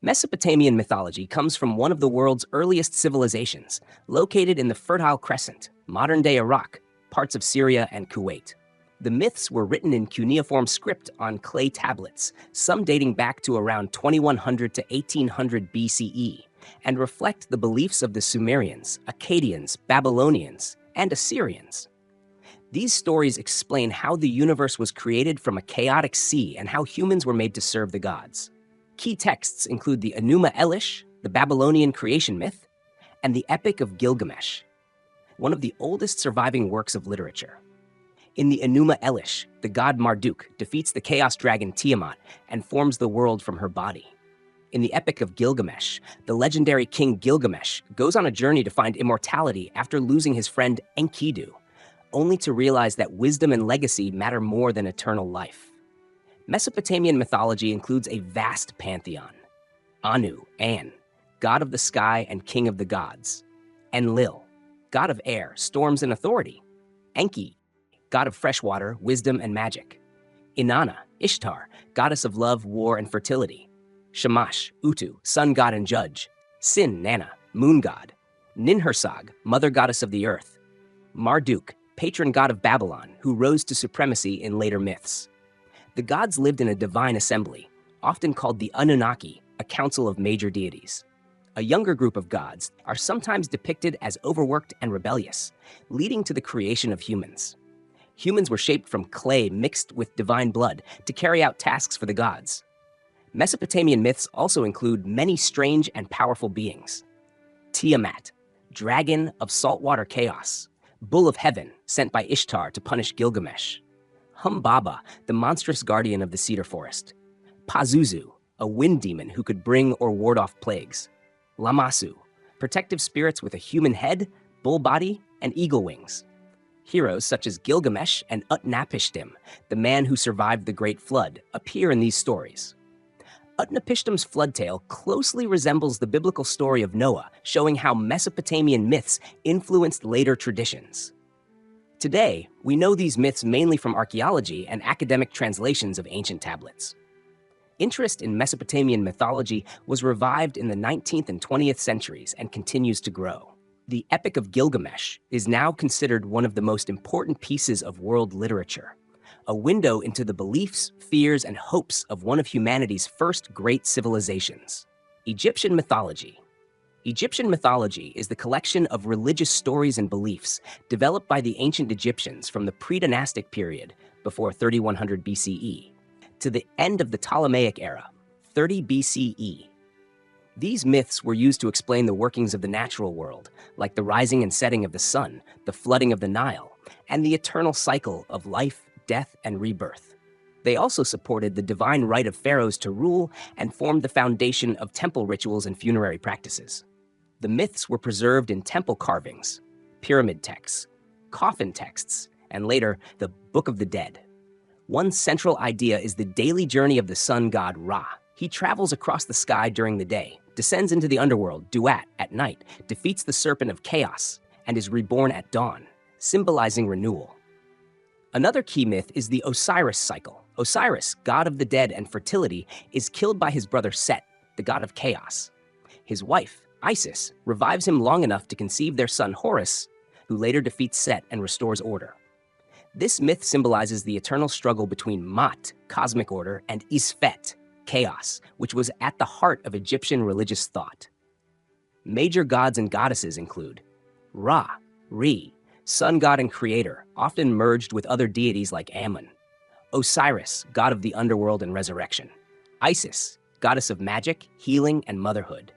Mesopotamian mythology comes from one of the world's earliest civilizations, located in the Fertile Crescent, modern-day Iraq, parts of Syria and Kuwait. The myths were written in cuneiform script on clay tablets, some dating back to around 2100 to 1800 BCE, and reflect the beliefs of the Sumerians, Akkadians, Babylonians, and Assyrians. These stories explain how the universe was created from a chaotic sea and how humans were made to serve the gods. Key texts include the Enuma Elish, the Babylonian creation myth, and the Epic of Gilgamesh, one of the oldest surviving works of literature. In the Enuma Elish, the god Marduk defeats the chaos dragon Tiamat and forms the world from her body. In the Epic of Gilgamesh, the legendary king Gilgamesh goes on a journey to find immortality after losing his friend Enkidu, only to realize that wisdom and legacy matter more than eternal life. Mesopotamian mythology includes a vast pantheon. Anu, An, god of the sky and king of the gods. Enlil, god of air, storms and authority. Enki, god of fresh water, wisdom and magic. Inanna, Ishtar, goddess of love, war and fertility. Shamash, Utu, sun god and judge. Sin, Nana, moon god. Ninhursag, mother goddess of the earth. Marduk, patron god of Babylon, who rose to supremacy in later myths. The gods lived in a divine assembly, often called the Anunnaki, a council of major deities. A younger group of gods are sometimes depicted as overworked and rebellious, leading to the creation of humans. Humans were shaped from clay mixed with divine blood to carry out tasks for the gods. Mesopotamian myths also include many strange and powerful beings. Tiamat, dragon of saltwater chaos, bull of heaven sent by Ishtar to punish Gilgamesh. Humbaba, the monstrous guardian of the cedar forest. Pazuzu, a wind demon who could bring or ward off plagues. Lamassu, protective spirits with a human head, bull body, and eagle wings. Heroes such as Gilgamesh and Utnapishtim, the man who survived the Great Flood, appear in these stories. Utnapishtim's flood tale closely resembles the biblical story of Noah, showing how Mesopotamian myths influenced later traditions. Today, we know these myths mainly from archaeology and academic translations of ancient tablets. Interest in Mesopotamian mythology was revived in the 19th and 20th centuries and continues to grow. The Epic of Gilgamesh is now considered one of the most important pieces of world literature, a window into the beliefs, fears, and hopes of one of humanity's first great civilizations. Egyptian mythology. Egyptian mythology is the collection of religious stories and beliefs developed by the ancient Egyptians from the pre-dynastic period, before 3100 BCE, to the end of the Ptolemaic era, 30 BCE. These myths were used to explain the workings of the natural world, like the rising and setting of the sun, the flooding of the Nile, and the eternal cycle of life, death, and rebirth. They also supported the divine right of pharaohs to rule and formed the foundation of temple rituals and funerary practices. The myths were preserved in temple carvings, pyramid texts, coffin texts, and later, the Book of the Dead. One central idea is the daily journey of the sun god Ra. He travels across the sky during the day, descends into the underworld, Duat, at night, defeats the serpent of chaos, and is reborn at dawn, symbolizing renewal. Another key myth is the Osiris cycle. Osiris, god of the dead and fertility, is killed by his brother Set, the god of chaos. His wife, Isis, revives him long enough to conceive their son Horus, who later defeats Set and restores order. This myth symbolizes the eternal struggle between Mat, cosmic order, and Isfet, chaos, which was at the heart of Egyptian religious thought. Major gods and goddesses include Ra, Re, sun god and creator, often merged with other deities like Amun. Osiris, god of the underworld and resurrection. Isis, goddess of magic, healing, and motherhood.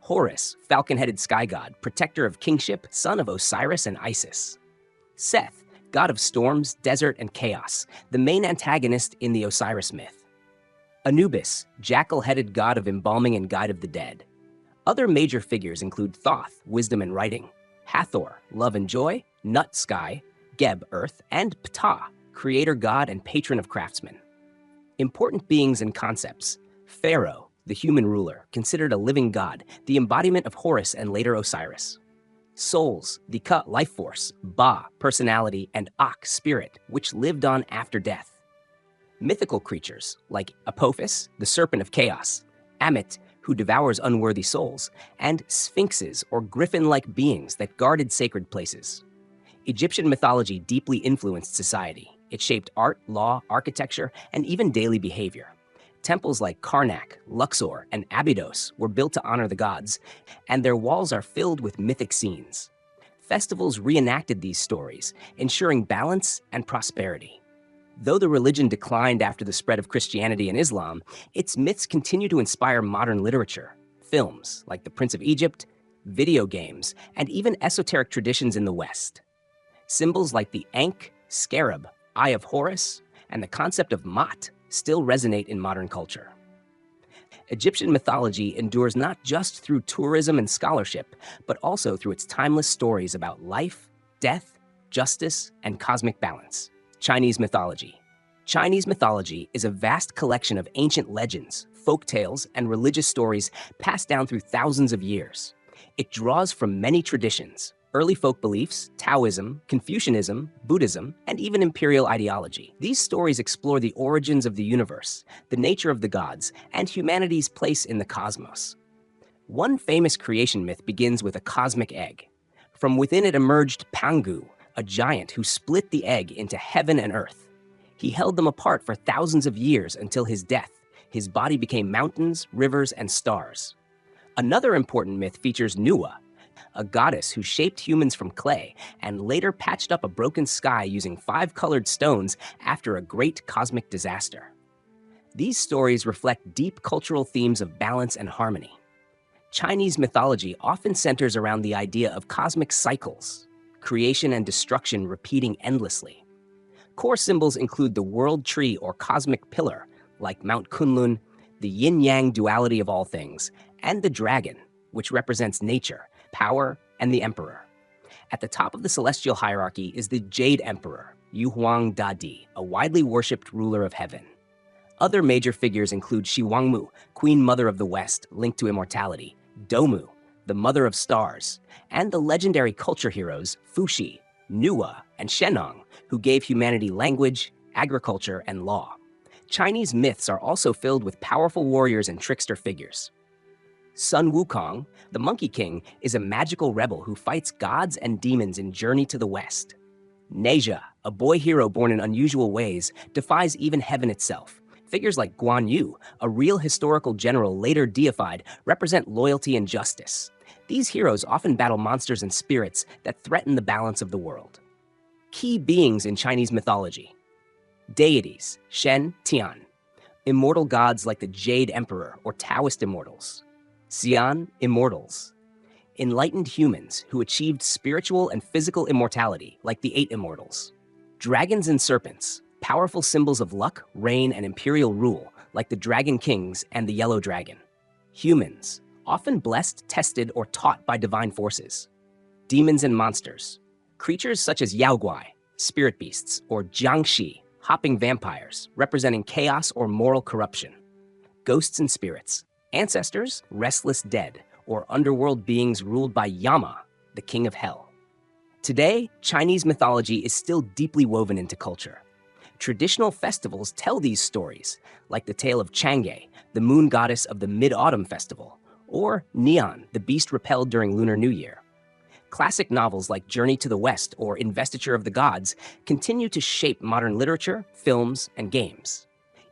Horus, falcon-headed sky god, protector of kingship, son of Osiris and Isis. Seth, god of storms, desert, and chaos, the main antagonist in the Osiris myth. Anubis, jackal-headed god of embalming and guide of the dead. Other major figures include Thoth, wisdom and writing, Hathor, love and joy, Nut, sky, Geb, earth, and Ptah, creator god and patron of craftsmen. Important beings and concepts. Pharaoh, the human ruler, considered a living god, the embodiment of Horus and later Osiris. Souls, the Ka, life force, Ba, personality, and Ak, spirit, which lived on after death. Mythical creatures, like Apophis, the serpent of chaos, Amit, who devours unworthy souls, and sphinxes or griffin-like beings that guarded sacred places. Egyptian mythology deeply influenced society. It shaped art, law, architecture, and even daily behavior. Temples like Karnak, Luxor, and Abydos were built to honor the gods, and their walls are filled with mythic scenes. Festivals reenacted these stories, ensuring balance and prosperity. Though the religion declined after the spread of Christianity and Islam, its myths continue to inspire modern literature, films like The Prince of Egypt, video games, and even esoteric traditions in the West. Symbols like the Ankh, scarab, Eye of Horus, and the concept of Maat still resonate in modern culture. Egyptian mythology endures not just through tourism and scholarship, but also through its timeless stories about life, death, justice, and cosmic balance. Chinese mythology. Chinese mythology is a vast collection of ancient legends, folk tales, and religious stories passed down through thousands of years. It draws from many traditions: early folk beliefs, Taoism, Confucianism, Buddhism, and even imperial ideology. These stories explore the origins of the universe, the nature of the gods, and humanity's place in the cosmos. One famous creation myth begins with a cosmic egg. From within it emerged Pangu, a giant who split the egg into heaven and earth. He held them apart for thousands of years until his death. His body became mountains, rivers, and stars. Another important myth features Nuwa, a goddess who shaped humans from clay and later patched up a broken sky using 5 colored stones after a great cosmic disaster. These stories reflect deep cultural themes of balance and harmony. Chinese mythology often centers around the idea of cosmic cycles, creation and destruction repeating endlessly. Core symbols include the world tree or cosmic pillar, like Mount Kunlun, the yin-yang duality of all things, and the dragon, which represents nature, power, and the emperor. At the top of the celestial hierarchy is the Jade Emperor, Yuhuang Dadi, a widely worshipped ruler of heaven. Other major figures include Shiwangmu, Queen Mother of the West, linked to immortality, Domu, the Mother of Stars, and the legendary culture heroes Fuxi, Nuwa, and Shennong, who gave humanity language, agriculture, and law. Chinese myths are also filled with powerful warriors and trickster figures. Sun Wukong, the Monkey King, is a magical rebel who fights gods and demons in Journey to the West. Neja, a boy hero born in unusual ways, defies even heaven itself. Figures like Guan Yu, a real historical general later deified, represent loyalty and justice. These heroes often battle monsters and spirits that threaten the balance of the world. Key beings in Chinese mythology. Deities, Shen, Tian. Immortal gods like the Jade Emperor or Taoist immortals. Xian, immortals. Enlightened humans who achieved spiritual and physical immortality like the 8 immortals. Dragons and serpents, powerful symbols of luck, reign, and imperial rule like the Dragon Kings and the Yellow Dragon. Humans, often blessed, tested, or taught by divine forces. Demons and monsters, creatures such as Yaoguai, spirit beasts, or Jiangxi, hopping vampires, representing chaos or moral corruption. Ghosts and spirits, ancestors, restless dead, or underworld beings ruled by Yama, the king of hell. Today, Chinese mythology is still deeply woven into culture. Traditional festivals tell these stories, like the tale of Chang'e, the moon goddess of the Mid-Autumn Festival, or Neon, the beast repelled during Lunar New Year. Classic novels like Journey to the West or Investiture of the Gods continue to shape modern literature, films, and games.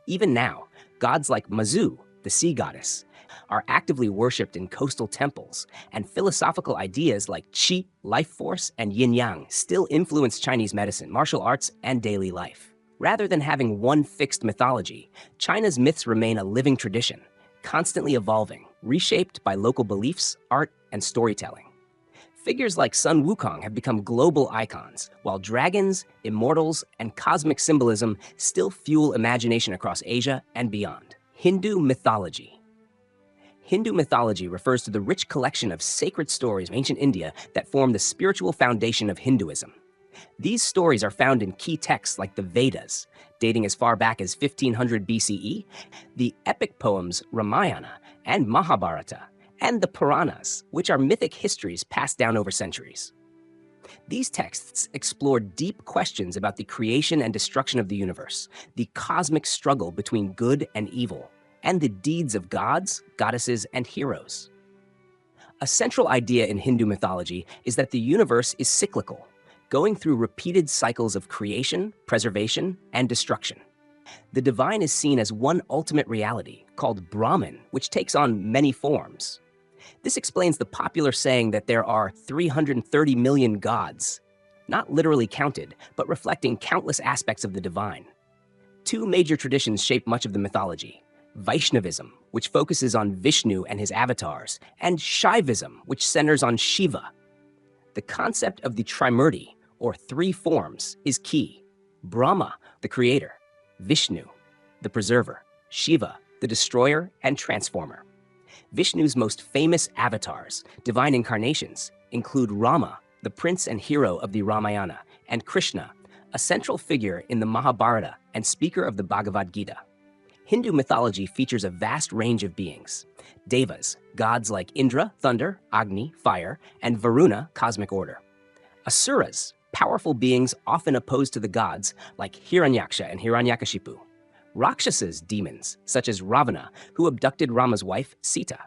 Even now, gods like Mazu, the sea goddess, are actively worshipped in coastal temples, and philosophical ideas like qi, life force, and yin-yang still influence Chinese medicine, martial arts, and daily life. Rather than having one fixed mythology, China's myths remain a living tradition, constantly evolving, reshaped by local beliefs, art, and storytelling. Figures like Sun Wukong have become global icons, while dragons, immortals, and cosmic symbolism still fuel imagination across Asia and beyond. Hindu mythology. Hindu mythology refers to the rich collection of sacred stories of ancient India that form the spiritual foundation of Hinduism. These stories are found in key texts like the Vedas, dating as far back as 1500 BCE, the epic poems Ramayana and Mahabharata, and the Puranas, which are mythic histories passed down over centuries. These texts explore deep questions about the creation and destruction of the universe, the cosmic struggle between good and evil, and the deeds of gods, goddesses, and heroes. A central idea in Hindu mythology is that the universe is cyclical, going through repeated cycles of creation, preservation, and destruction. The divine is seen as one ultimate reality, called Brahman, which takes on many forms. This explains the popular saying that there are 330 million gods, not literally counted, but reflecting countless aspects of the divine. Two major traditions shape much of the mythology: Vaishnavism, which focuses on Vishnu and his avatars, and Shaivism, which centers on Shiva. The concept of the Trimurti, or three forms, is key: Brahma, the creator; Vishnu, the preserver; Shiva, the destroyer and transformer. Vishnu's most famous avatars, divine incarnations, include Rama, the prince and hero of the Ramayana, and Krishna, a central figure in the Mahabharata and speaker of the Bhagavad Gita. Hindu mythology features a vast range of beings: Devas, gods like Indra, thunder; Agni, fire; and Varuna, cosmic order. Asuras, powerful beings often opposed to the gods, like Hiranyaksha and Hiranyakashipu. Rakshasas, demons, such as Ravana, who abducted Rama's wife, Sita.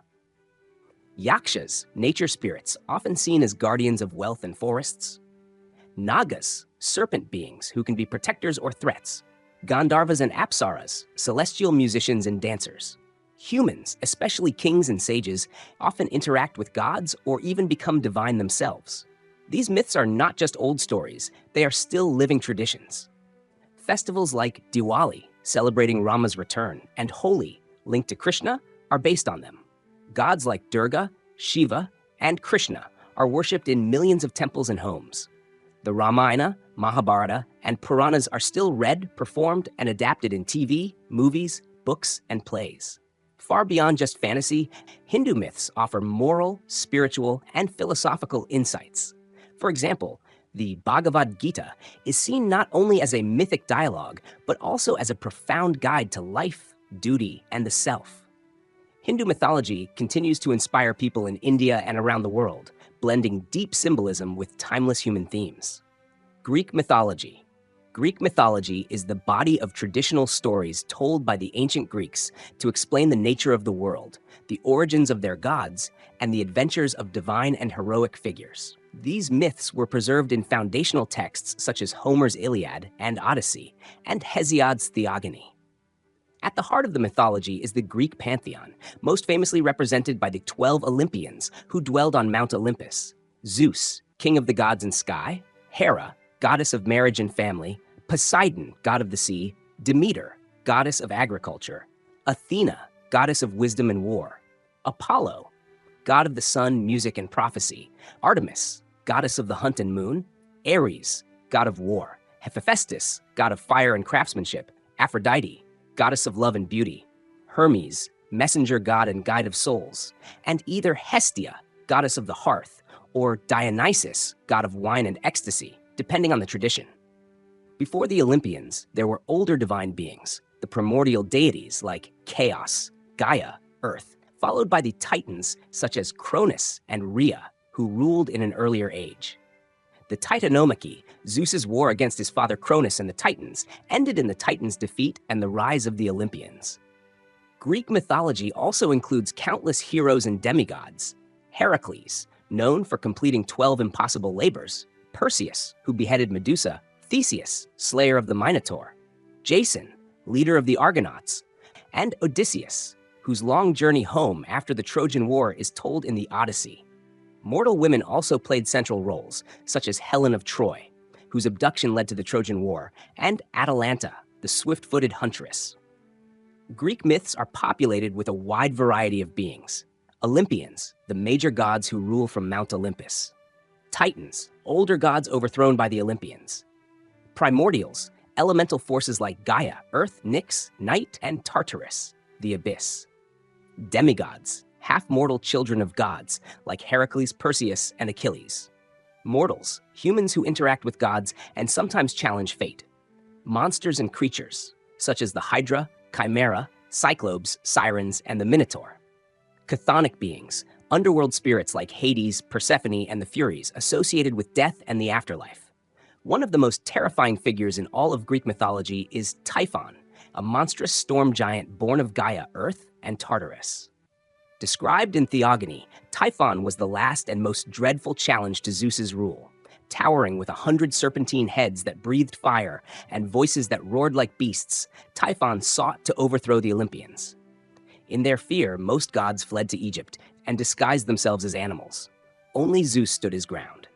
Yakshas, nature spirits, often seen as guardians of wealth and forests. Nagas, serpent beings who can be protectors or threats. Gandharvas and Apsaras, celestial musicians and dancers. Humans, especially kings and sages, often interact with gods or even become divine themselves. These myths are not just old stories, they are still living traditions. Festivals like Diwali, celebrating Rama's return, and Holi, linked to Krishna, are based on them. Gods like Durga, Shiva, and Krishna are worshipped in millions of temples and homes. The Ramayana, Mahabharata, and Puranas are still read, performed, and adapted in TV, movies, books, and plays. Far beyond just fantasy, Hindu myths offer moral, spiritual, and philosophical insights. For example, the Bhagavad Gita is seen not only as a mythic dialogue, but also as a profound guide to life, duty, and the self. Hindu mythology continues to inspire people in India and around the world, blending deep symbolism with timeless human themes. Greek mythology. Greek mythology is the body of traditional stories told by the ancient Greeks to explain the nature of the world, the origins of their gods, and the adventures of divine and heroic figures. These myths were preserved in foundational texts such as Homer's Iliad and Odyssey, and Hesiod's Theogony. At the heart of the mythology is the Greek pantheon, most famously represented by the 12 Olympians who dwelled on Mount Olympus: Zeus, king of the gods in sky; Hera, goddess of marriage and family; Poseidon, god of the sea; Demeter, goddess of agriculture; Athena, goddess of wisdom and war; Apollo, god of the sun, music, and prophecy; Artemis, goddess of the hunt and moon; Ares, god of war; Hephaestus, god of fire and craftsmanship; Aphrodite, goddess of love and beauty; Hermes, messenger god and guide of souls; and either Hestia, goddess of the hearth, or Dionysus, god of wine and ecstasy, depending on the tradition. Before the Olympians, there were older divine beings, the primordial deities like Chaos, Gaia, Earth, followed by the Titans such as Cronus and Rhea, who ruled in an earlier age. The Titanomachy, Zeus's war against his father Cronus and the Titans, ended in the Titans' defeat and the rise of the Olympians. Greek mythology also includes countless heroes and demigods: Heracles, known for completing 12 impossible labors; Perseus, who beheaded Medusa; Theseus, slayer of the Minotaur; Jason, leader of the Argonauts; and Odysseus, whose long journey home after the Trojan War is told in the Odyssey. Mortal women also played central roles, such as Helen of Troy, whose abduction led to the Trojan War, and Atalanta, the swift-footed huntress. Greek myths are populated with a wide variety of beings: Olympians, the major gods who rule from Mount Olympus; Titans, older gods overthrown by the Olympians; Primordials, elemental forces like Gaia, Earth, Nyx, Night, and Tartarus, the abyss; Demigods, half-mortal children of gods, like Heracles, Perseus, and Achilles; Mortals, humans who interact with gods and sometimes challenge fate; Monsters and creatures, such as the Hydra, Chimera, Cyclopes, Sirens, and the Minotaur; Chthonic beings, underworld spirits like Hades, Persephone, and the Furies, associated with death and the afterlife. One of the most terrifying figures in all of Greek mythology is Typhon, a monstrous storm giant born of Gaia, Earth, and Tartarus. Described in Theogony, Typhon was the last and most dreadful challenge to Zeus's rule. Towering with 100 serpentine heads that breathed fire and voices that roared like beasts, Typhon sought to overthrow the Olympians. In their fear, most gods fled to Egypt and disguised themselves as animals. Only Zeus stood his ground.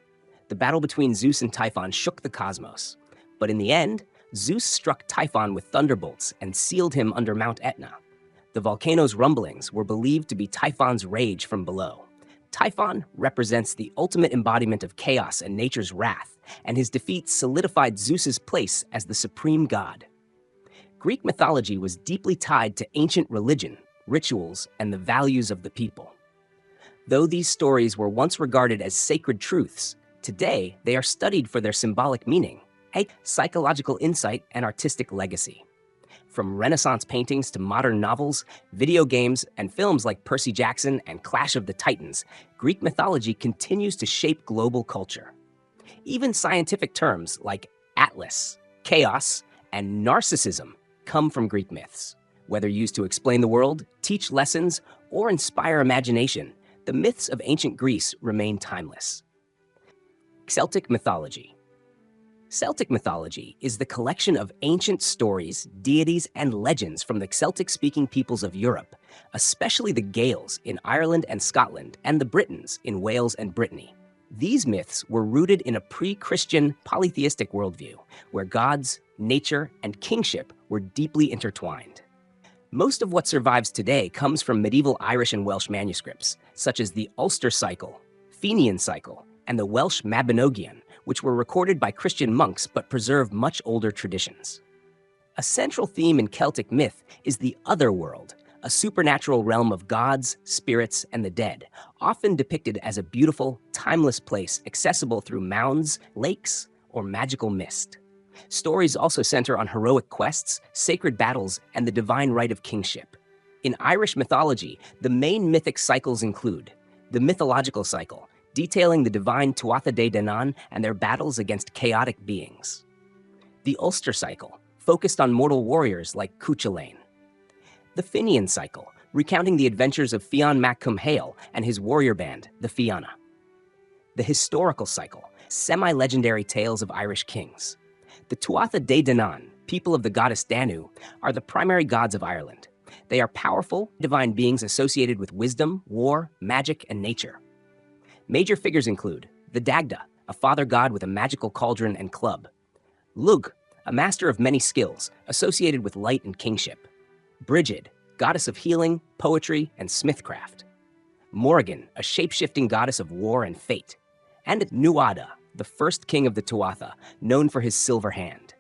The battle between Zeus and Typhon shook the cosmos. But in the end, Zeus struck Typhon with thunderbolts and sealed him under Mount Etna. The volcano's rumblings were believed to be Typhon's rage from below. Typhon represents the ultimate embodiment of chaos and nature's wrath, and his defeat solidified Zeus's place as the supreme god. Greek mythology was deeply tied to ancient religion, rituals, and the values of the people. Though these stories were once regarded as sacred truths, today they are studied for their symbolic meaning, psychological insight, and artistic legacy. From Renaissance paintings to modern novels, video games, and films like Percy Jackson and Clash of the Titans, Greek mythology continues to shape global culture. Even scientific terms like Atlas, chaos, and narcissism come from Greek myths. Whether used to explain the world, teach lessons, or inspire imagination, the myths of ancient Greece remain timeless. Celtic mythology. Celtic mythology is the collection of ancient stories, deities, and legends from the Celtic-speaking peoples of Europe, especially the Gaels in Ireland and Scotland, and the Britons in Wales and Brittany. These myths were rooted in a pre-Christian polytheistic worldview, where gods, nature, and kingship were deeply intertwined. Most of what survives today comes from medieval Irish and Welsh manuscripts, such as the Ulster Cycle, Fenian Cycle, and the Welsh Mabinogion, which were recorded by Christian monks but preserve much older traditions. A central theme in Celtic myth is the otherworld, a supernatural realm of gods, spirits, and the dead, often depicted as a beautiful, timeless place accessible through mounds, lakes, or magical mist. Stories also center on heroic quests, sacred battles, and the divine right of kingship. In Irish mythology, the main mythic cycles include the mythological cycle, detailing the divine Tuatha De Danann and their battles against chaotic beings. The Ulster Cycle, focused on mortal warriors like Cuchulainn. The Fenian Cycle, recounting the adventures of Fionn mac Cumhaill and his warrior band, the Fianna. The Historical Cycle, semi-legendary tales of Irish kings. The Tuatha De Danann, people of the goddess Danu, are the primary gods of Ireland. They are powerful, divine beings associated with wisdom, war, magic, and nature. Major figures include the Dagda, a father god with a magical cauldron and club. Lug, a master of many skills, associated with light and kingship. Brigid, goddess of healing, poetry, and smithcraft. Morrigan, a shape-shifting goddess of war and fate. And Nuada, the first king of the Tuatha, known for his silver hand.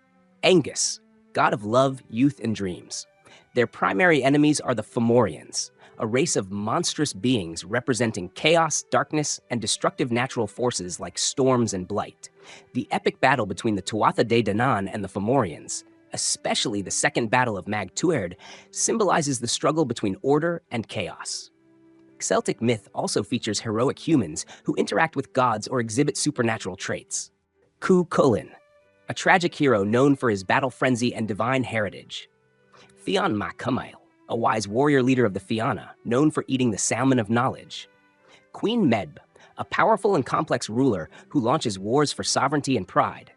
Angus, god of love, youth, and dreams. Their primary enemies are the Fomorians, a race of monstrous beings representing chaos, darkness, and destructive natural forces like storms and blight. The epic battle between the Tuatha De Danann and the Fomorians, especially the Second Battle of Mag Tuired, symbolizes the struggle between order and chaos. Celtic myth also features heroic humans who interact with gods or exhibit supernatural traits. Cu Chulainn, a tragic hero known for his battle frenzy and divine heritage. Fionn mac Cumhaill, a wise warrior leader of the Fianna, known for eating the salmon of knowledge. Queen Medb, a powerful and complex ruler who launches wars for sovereignty and pride.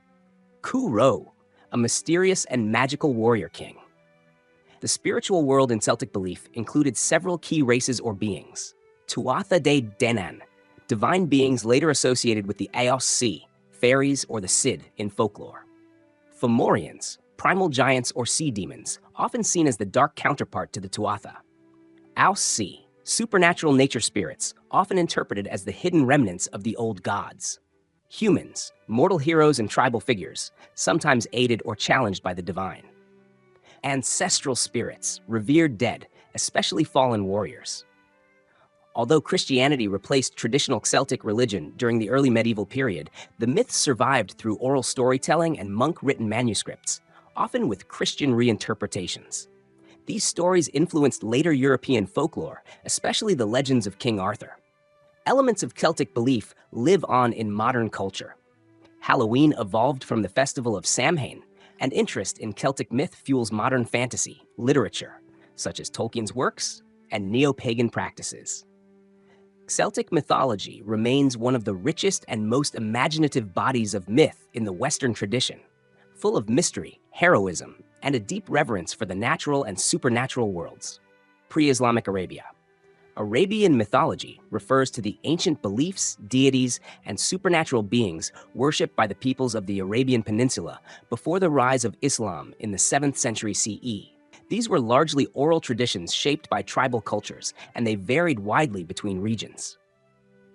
Cu Ro, a mysterious and magical warrior king. The spiritual world in Celtic belief included several key races or beings. Tuatha De Danann, divine beings later associated with the Aos Sea, fairies, or the Cid in folklore. Fomorians, primal giants or sea demons, often seen as the dark counterpart to the Tuatha. Aos Sea, supernatural nature spirits, often interpreted as the hidden remnants of the old gods. Humans, mortal heroes and tribal figures, sometimes aided or challenged by the divine. Ancestral spirits, revered dead, especially fallen warriors. Although Christianity replaced traditional Celtic religion during the early medieval period, the myths survived through oral storytelling and monk-written manuscripts, often with Christian reinterpretations. These stories influenced later European folklore, especially the legends of King Arthur. Elements of Celtic belief live on in modern culture. Halloween evolved from the festival of Samhain, and interest in Celtic myth fuels modern fantasy, literature, such as Tolkien's works and neo-pagan practices. Celtic mythology remains one of the richest and most imaginative bodies of myth in the Western tradition, full of mystery, heroism, and a deep reverence for the natural and supernatural worlds. Pre-Islamic Arabia. Arabian mythology refers to the ancient beliefs, deities, and supernatural beings worshipped by the peoples of the Arabian Peninsula before the rise of Islam in the 7th century CE. These were largely oral traditions shaped by tribal cultures, and they varied widely between regions.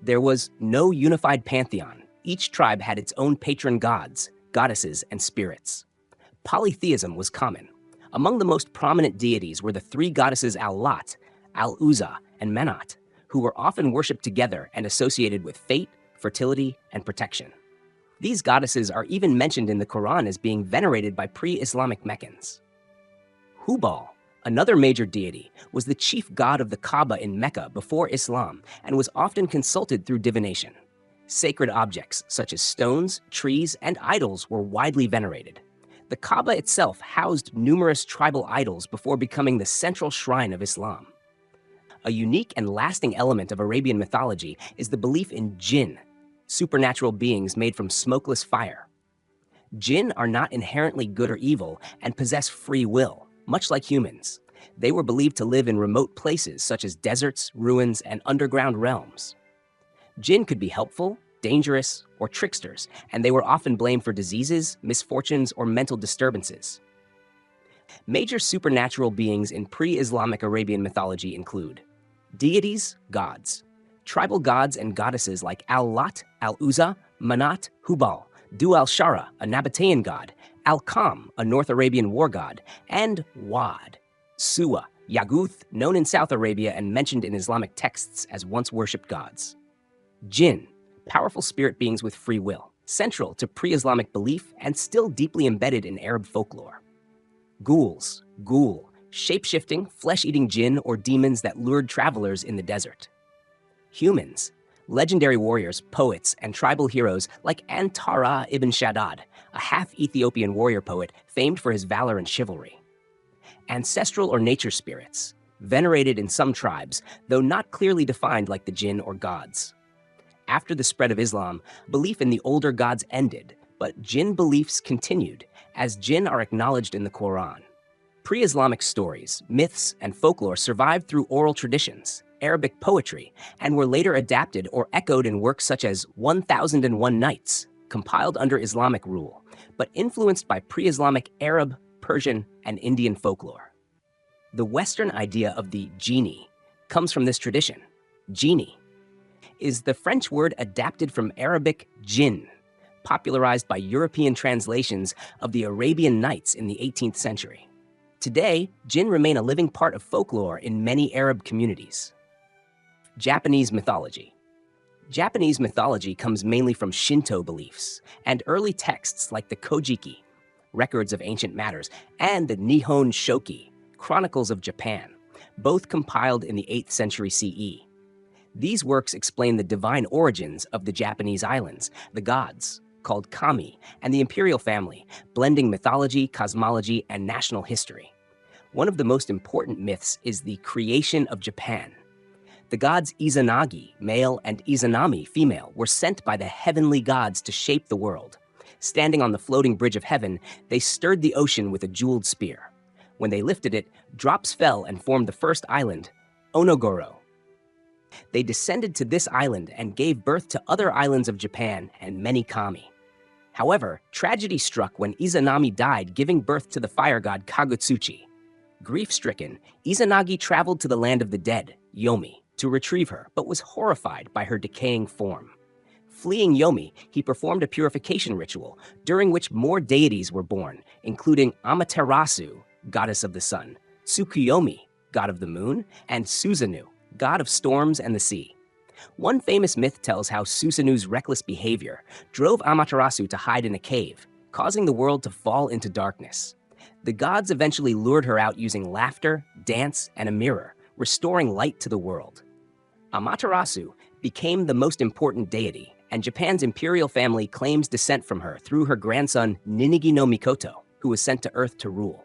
There was no unified pantheon. Each tribe had its own patron gods, goddesses, and spirits. Polytheism was common. Among the most prominent deities were the three goddesses Al-Lat, Al-Uzza, and Manat, who were often worshipped together and associated with fate, fertility, and protection. These goddesses are even mentioned in the Quran as being venerated by pre-Islamic Meccans. Hubal, another major deity, was the chief god of the Kaaba in Mecca before Islam and was often consulted through divination. Sacred objects such as stones, trees, and idols were widely venerated. The Kaaba itself housed numerous tribal idols before becoming the central shrine of Islam. A unique and lasting element of Arabian mythology is the belief in djinn, supernatural beings made from smokeless fire. Djinn are not inherently good or evil and possess free will, much like humans. They were believed to live in remote places such as deserts, ruins, and underground realms. Djinn could be helpful, dangerous, or tricksters, and they were often blamed for diseases, misfortunes, or mental disturbances. Major supernatural beings in pre-Islamic Arabian mythology include deities, gods, tribal gods and goddesses like Al-Lat, Al-Uzza, Manat, Hubal, Du al-Shara, a Nabatean god, Al-Kam, a North Arabian war god, and Wad, Suwa, Yaguth, known in South Arabia and mentioned in Islamic texts as once worshipped gods. Jinn, powerful spirit beings with free will, central to pre-Islamic belief and still deeply embedded in Arab folklore. Ghouls, ghoul, shape-shifting, flesh-eating jinn or demons that lured travelers in the desert. Humans, legendary warriors, poets, and tribal heroes like Antara ibn Shaddad, a half-Ethiopian warrior poet famed for his valor and chivalry. Ancestral or nature spirits, venerated in some tribes, though not clearly defined like the jinn or gods. After the spread of Islam, belief in the older gods ended, but jinn beliefs continued, as jinn are acknowledged in the Quran. Pre-Islamic stories, myths, and folklore survived through oral traditions, Arabic poetry, and were later adapted or echoed in works such as 1001 Nights, compiled under Islamic rule, but influenced by pre-Islamic Arab, Persian, and Indian folklore. The Western idea of the genie comes from this tradition. Genie is the French word adapted from Arabic jinn, popularized by European translations of the Arabian Nights in the 18th century. Today, jinn remain a living part of folklore in many Arab communities. Japanese mythology. Japanese mythology comes mainly from Shinto beliefs and early texts like the Kojiki, records of ancient matters, and the Nihon Shoki, chronicles of Japan, both compiled in the 8th century CE. These works explain the divine origins of the Japanese islands, the gods, called kami, and the imperial family, blending mythology, cosmology, and national history. One of the most important myths is the creation of Japan. The gods Izanagi, male, and Izanami, female, were sent by the heavenly gods to shape the world. Standing on the floating bridge of heaven, they stirred the ocean with a jeweled spear. When they lifted it, drops fell and formed the first island, Onogoro. They descended to this island and gave birth to other islands of Japan and many kami. However, tragedy struck when Izanami died, giving birth to the fire god Kagutsuchi. Grief-stricken, Izanagi traveled to the land of the dead, Yomi, to retrieve her, but was horrified by her decaying form. Fleeing Yomi, he performed a purification ritual, during which more deities were born, including Amaterasu, goddess of the sun, Tsukuyomi, god of the moon, and Susanoo, god of storms and the sea. One famous myth tells how Susanu's reckless behavior drove Amaterasu to hide in a cave, causing the world to fall into darkness. The gods eventually lured her out using laughter, dance, and a mirror, restoring light to the world. Amaterasu became the most important deity, and Japan's imperial family claims descent from her through her grandson Ninigi no Mikoto, who who was sent to Earth to rule.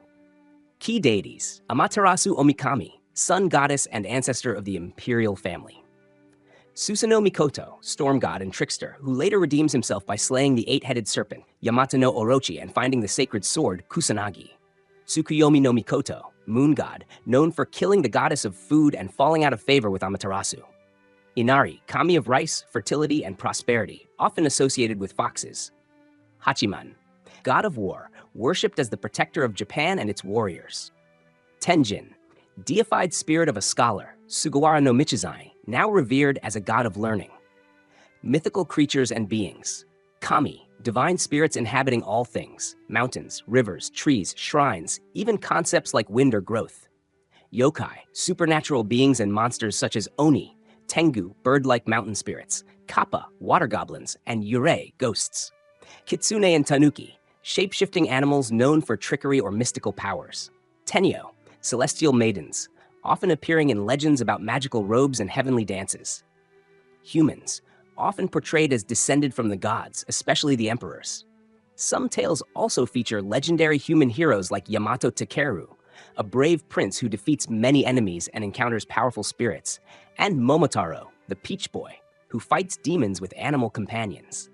Key deities: Amaterasu Omikami, sun goddess and ancestor of the imperial family. Susanoo Mikoto, storm god and trickster, who later redeems himself by slaying the eight-headed serpent, Yamato no Orochi, and finding the sacred sword, Kusanagi. Tsukuyomi no Mikoto, moon god, known for killing the goddess of food and falling out of favor with Amaterasu. Inari, kami of rice, fertility, and prosperity, often associated with foxes. Hachiman, god of war, worshipped as the protector of Japan and its warriors. Tenjin, deified spirit of a scholar, Sugawara no Michizai, now revered as a god of learning. Mythical creatures and beings. Kami, divine spirits inhabiting all things, mountains, rivers, trees, shrines, even concepts like wind or growth. Yokai, supernatural beings and monsters such as Oni, Tengu, bird-like mountain spirits, Kappa, water goblins, and Yurei, ghosts. Kitsune and Tanuki, shape-shifting animals known for trickery or mystical powers. Tenyo, celestial maidens, often appearing in legends about magical robes and heavenly dances. Humans, often portrayed as descended from the gods, especially the emperors. Some tales also feature legendary human heroes like Yamato Takeru, a brave prince who defeats many enemies and encounters powerful spirits, and Momotaro, the Peach Boy, who fights demons with animal companions.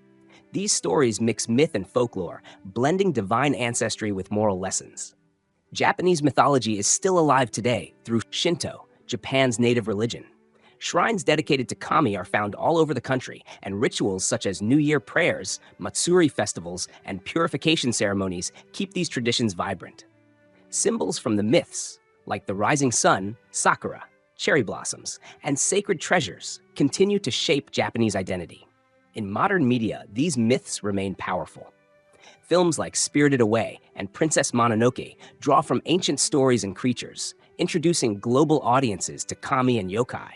These stories mix myth and folklore, blending divine ancestry with moral lessons. Japanese mythology is still alive today through Shinto, Japan's native religion. Shrines dedicated to kami are found all over the country, and rituals such as New Year prayers, Matsuri festivals, and purification ceremonies keep these traditions vibrant. Symbols from the myths, like the rising sun, sakura, cherry blossoms, and sacred treasures, continue to shape Japanese identity. In modern media, these myths remain powerful. Films like Spirited Away and Princess Mononoke draw from ancient stories and creatures, introducing global audiences to kami and yokai.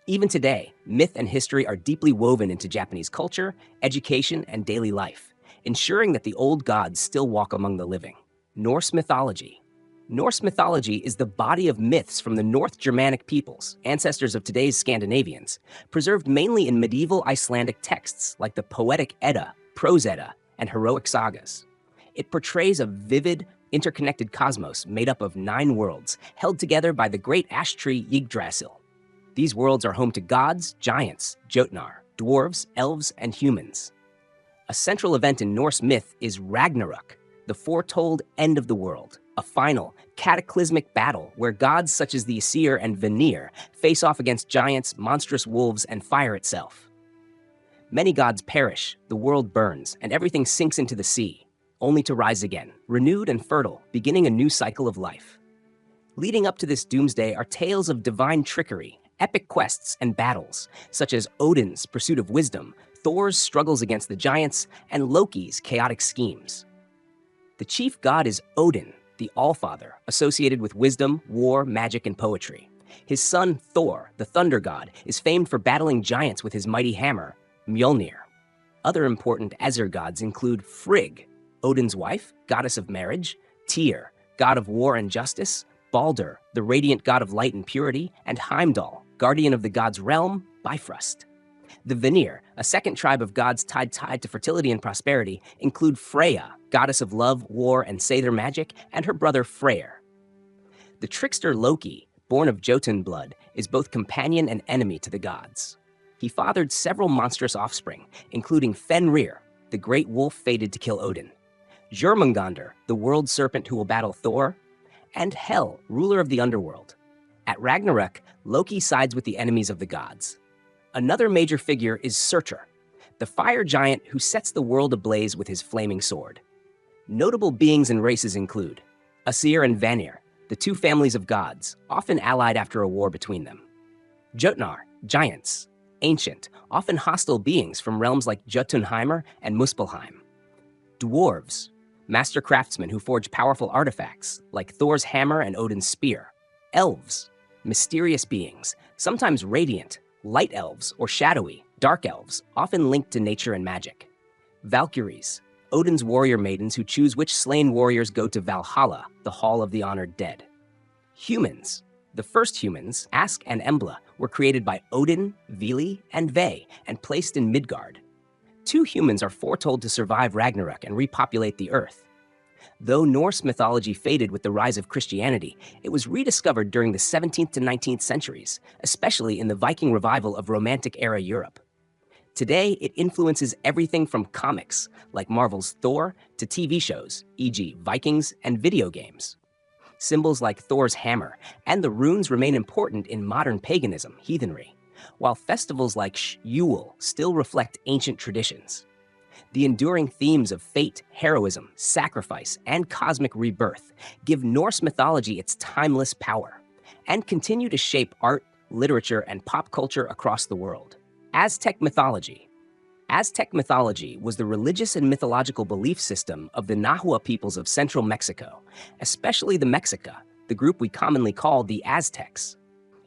Even today, myth and history are deeply woven into Japanese culture, education, and daily life, ensuring that the old gods still walk among the living. Norse mythology. Norse mythology is the body of myths from the North Germanic peoples, ancestors of today's Scandinavians, preserved mainly in medieval Icelandic texts like the Poetic Edda, Prose Edda, and heroic sagas. It portrays a vivid, interconnected cosmos made up of 9 worlds, held together by the great ash tree Yggdrasil. These worlds are home to gods, giants, Jotnar, dwarves, elves, and humans. A central event in Norse myth is Ragnarok, the foretold end of the world, a final, cataclysmic battle where gods such as the Aesir and Vanir face off against giants, monstrous wolves, and fire itself. Many gods perish, the world burns, and everything sinks into the sea, only to rise again, renewed and fertile, beginning a new cycle of life. Leading up to this doomsday are tales of divine trickery, epic quests and battles, such as Odin's pursuit of wisdom, Thor's struggles against the giants, and Loki's chaotic schemes. The chief god is Odin, the Allfather, associated with wisdom, war, magic, and poetry. His son, Thor, the thunder god, is famed for battling giants with his mighty hammer, Mjolnir. Other important Aesir gods include Frigg, Odin's wife, goddess of marriage, Tyr, god of war and justice, Baldur, the radiant god of light and purity, and Heimdall, guardian of the god's realm, Bifrost. The Vanir, a second tribe of gods tied to fertility and prosperity, include Freya, goddess of love, war, and Seidr magic, and her brother Freyr. The trickster Loki, born of Jotun blood, is both companion and enemy to the gods. He fathered several monstrous offspring, including Fenrir, the great wolf fated to kill Odin, Jormungandr, the world serpent who will battle Thor, and Hel, ruler of the underworld. At Ragnarok, Loki sides with the enemies of the gods. Another major figure is Surtur, the fire giant who sets the world ablaze with his flaming sword. Notable beings and races include Aesir and Vanir, the 2 families of gods, often allied after a war between them. Jotnar, giants, ancient, often hostile beings from realms like Jotunheimr and Muspelheim. Dwarves, master craftsmen who forge powerful artifacts, like Thor's hammer and Odin's spear. Elves, mysterious beings, sometimes radiant, light elves, or shadowy, dark elves, often linked to nature and magic. Valkyries, Odin's warrior maidens who choose which slain warriors go to Valhalla, the Hall of the Honored Dead. Humans, the first humans, Ask and Embla, were created by Odin, Vili, and Ve, and placed in Midgard. 2 humans are foretold to survive Ragnarok and repopulate the earth. Though Norse mythology faded with the rise of Christianity, it was rediscovered during the 17th to 19th centuries, especially in the Viking revival of Romantic-era Europe. Today, it influences everything from comics, like Marvel's Thor, to TV shows, e.g. Vikings, and video games. Symbols like Thor's hammer and the runes remain important in modern paganism, heathenry, while festivals like Yule still reflect ancient traditions. The enduring themes of fate, heroism, sacrifice, and cosmic rebirth give Norse mythology its timeless power and continue to shape art, literature, and pop culture across the world. Aztec mythology. Aztec mythology was the religious and mythological belief system of the Nahua peoples of central Mexico, especially the Mexica, the group we commonly call the Aztecs.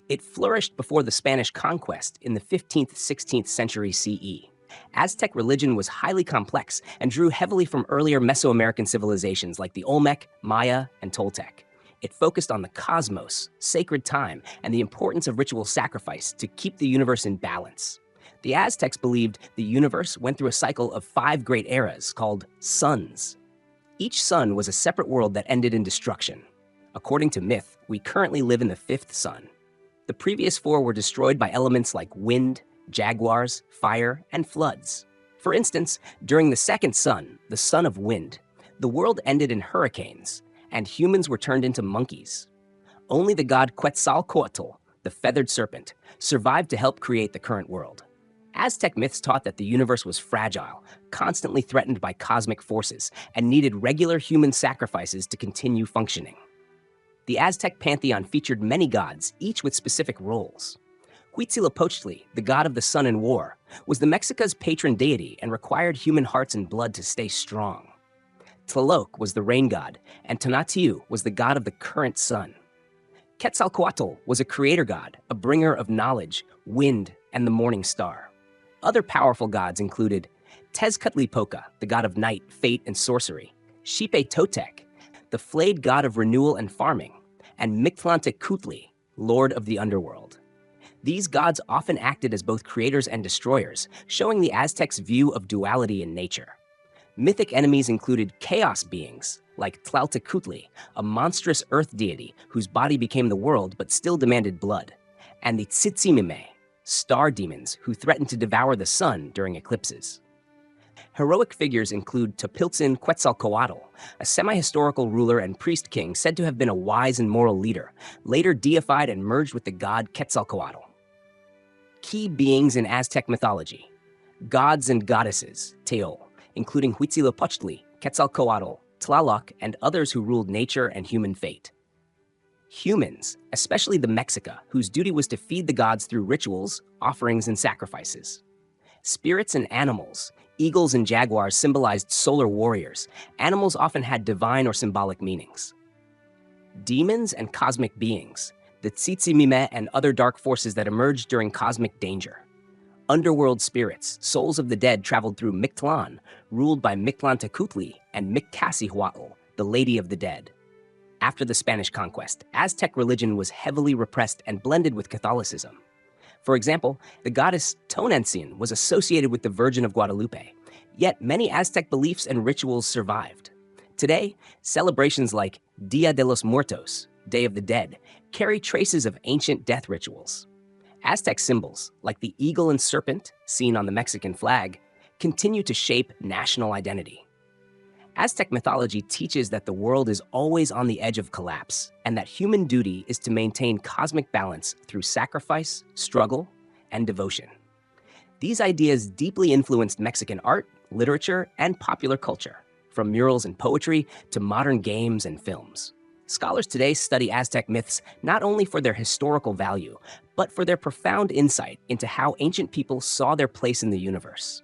It flourished before the Spanish conquest in the 15th-16th century CE. Aztec religion was highly complex and drew heavily from earlier Mesoamerican civilizations like the Olmec, Maya, and Toltec. It focused on the cosmos, sacred time, and the importance of ritual sacrifice to keep the universe in balance. The Aztecs believed the universe went through a cycle of 5 great eras called suns. Each sun was a separate world that ended in destruction. According to myth, we currently live in the 5th sun. The previous 4 were destroyed by elements like wind, jaguars, fire, and floods. For instance, during the 2nd sun, the sun of wind, the world ended in hurricanes, and humans were turned into monkeys. Only the god Quetzalcoatl, the feathered serpent, survived to help create the current world. Aztec myths taught that the universe was fragile, constantly threatened by cosmic forces, and needed regular human sacrifices to continue functioning. The Aztec pantheon featured many gods, each with specific roles. Huitzilopochtli, the god of the sun and war, was the Mexica's patron deity and required human hearts and blood to stay strong. Tlaloc was the rain god, and Tonatiuh was the god of the current sun. Quetzalcoatl was a creator god, a bringer of knowledge, wind, and the morning star. Other powerful gods included Tezcatlipoca, the god of night, fate, and sorcery, Xipe Totec, the flayed god of renewal and farming, and Mictlantecutli, lord of the underworld. These gods often acted as both creators and destroyers, showing the Aztecs' view of duality in nature. Mythic enemies included chaos beings, like Tlaltecutli, a monstrous earth deity whose body became the world but still demanded blood, and the Tzitzimime, star demons who threatened to devour the sun during eclipses. Heroic figures include Topiltzin Quetzalcoatl, a semi-historical ruler and priest-king said to have been a wise and moral leader, later deified and merged with the god Quetzalcoatl. Key beings in Aztec mythology. Gods and goddesses, Teotl, including Huitzilopochtli, Quetzalcoatl, Tlaloc, and others who ruled nature and human fate. Humans, especially the Mexica, whose duty was to feed the gods through rituals, offerings, and sacrifices. Spirits and animals. Eagles and jaguars symbolized solar warriors. Animals often had divine or symbolic meanings. Demons and cosmic beings. The Tzitzimime and other dark forces that emerged during cosmic danger. Underworld spirits, souls of the dead traveled through Mictlan, ruled by Mictlantecutli, and Mictacihuatl, the Lady of the Dead. After the Spanish conquest, Aztec religion was heavily repressed and blended with Catholicism. For example, the goddess Tonantzin was associated with the Virgin of Guadalupe, yet many Aztec beliefs and rituals survived. Today, celebrations like Dia de los Muertos, Day of the Dead, carry traces of ancient death rituals. Aztec symbols, like the eagle and serpent, seen on the Mexican flag, continue to shape national identity. Aztec mythology teaches that the world is always on the edge of collapse, and that human duty is to maintain cosmic balance through sacrifice, struggle, and devotion. These ideas deeply influenced Mexican art, literature, and popular culture, from murals and poetry to modern games and films. Scholars today study Aztec myths not only for their historical value, but for their profound insight into how ancient people saw their place in the universe.